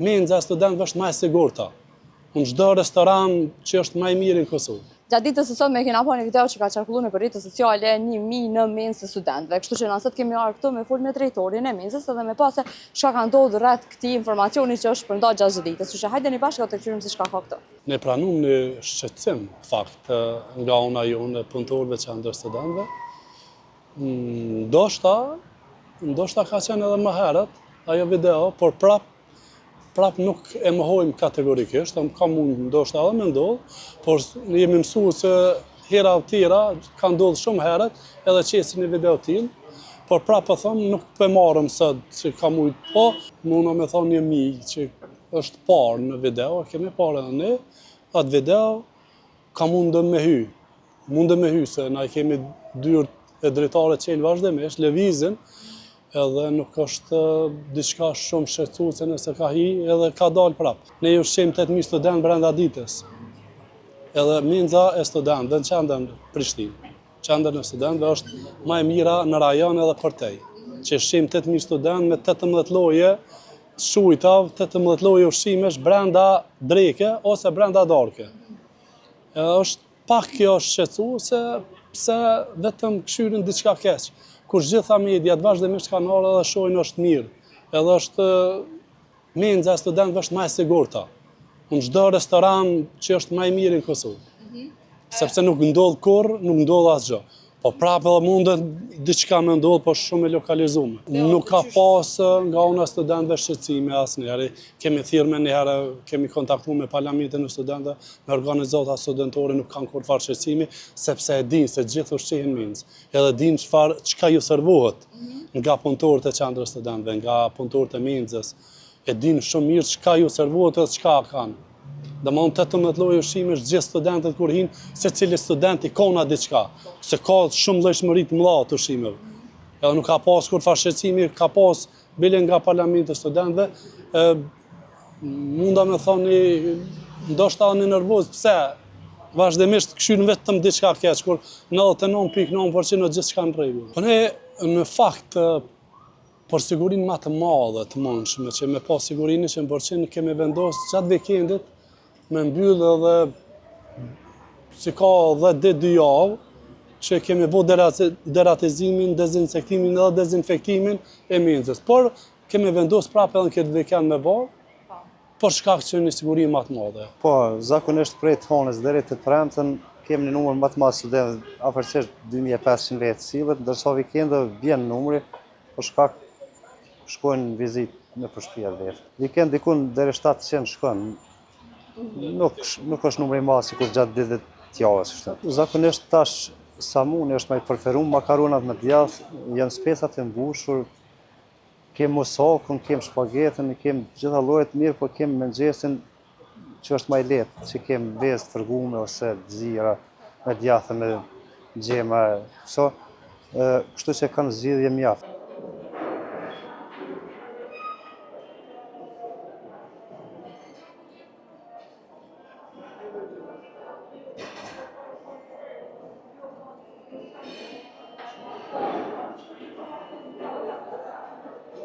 Menxa e studentëve është më e sigurta. Në çdo restoran që është më i miri në Kosovë. Gjatë ditës së sotme kena pa një video që ka qarkulluar nëpër rrjetet sociale 1000 në menzë të studentëve. Kështu që nëse kemi ardhur këtu me fol me drejtorin e menzës edhe me pasë çka ka ndodhur rreth këtij informacioni që është përndar gjatë ditës. Kështu që hajdeni bashkë të kthejmë se çka ka këtu. Ne pranuam një shqetësim fakt nga ana jonë e punëtorëve që janë ndër studentëve. Ndoshta ka qenë edhe më herët ajo video, por prap nuk e mohojmë kategorikisht, ka mund ndoshta edhe me ndodh, por jemi mësuar se hera të tjera ka ndodhur shumë herët edhe qesin një video t'il, por prap po them nuk po marrëm sot që ka mujt, po mundom me thonë një mijë që është parë në video, kemi parë edhe ne, atë video ka mundëm me hy se na kemi dyert e drejtare qelë vazhdimisht, lëvizin, edhe nuk është diçka shumë shqetësuese nëse ka hi edhe ka dalë prapë. Ne ju ushqejmë 8000 studentë brenda ditës. Edhe menxa e studentëve në qendrën Prishtinë. Qendra e studentëve është më e mira në rajon edhe përtej. Që ushqejmë 8000 studentë me 18 lloje të shujtav, 18 lloje ushqimesh brenda dreke ose brenda darke. Edhe është pak kjo shqetësuese pse vetëm këshyrin diçka keq. Kur gjitha mediat vazhdimisht kanë ardhur edhe shohin është mirë, edhe është menxa e studentëve është më e sigurta. Në çdo restoran që është më i miri në Kosovë. Sepse nuk ndodh kurrë, nuk ndodh asgjë. Po prapë edhe mundet diçka me ndodh, po shumë e lokalizuar. Nuk ka pas nga ana e studentëve shqetësime asnjëherë. Kemi thirrme një herë, kemi kontaktuar me parlamentin e studentëve, me organizata studentore nuk kanë kurrë shqetësimi, sepse e dinë se gjithë ushqihen menxë. Edhe dinë çka ju servohet nga punëtorët e qendrës studentëve, nga punëtorët e menxës. E dinë shumë mirë çka ju servohet edhe çka kanë. Domthon 18 lloje ushqimesh gjithë studentët kur hin, secili student i ka diçka, se ka shumë llojshmëri të mëdha të ushqimeve. Edhe nuk ka pas kur shqetësimi, ka pas bile nga parlamenti i studentëve, munda me thoni ndoshta një nervoz, pse vazhdimisht këshyrin vetëm diçka keq, kur 99.9% gjithçka në rregull. Po ne në fakt për sigurinë më të madhe të mundshme, që me pas sigurinë 100% kemi vendosur gjatë vikendit me mbyll edhe si ka 10 ditë 2 javë që kemi bërë deratizimin, dezinsektimin edhe dezinfektimin e menxës. Por kemi vendosur prapë edhe në këtë vikend me bërë, për shkak që një siguri më të madhe. Po, zakonisht prej të honës deri të premten kemi një numër më të madh studentëve, afërsisht 2500 letë sillet, ndërsa vikendë vjen numri, për shkak shkojnë në vizitë në shtëpia vetë. Vikend dikun deri 700 shkojnë. Nuk është numri i madh sikur gjatë ditëve të javës. Zakonisht tash samuni është më i preferuar, makaronat me djath, janë spesat e mbushur. Kem musakun, kem shpagetën, kem gjitha llojet mirë, po kem mëngjesin që është më i lehtë, që kem vezë tërgume ose zira me djathë me gjema. Kështu që kanë zgjidhje mjaft.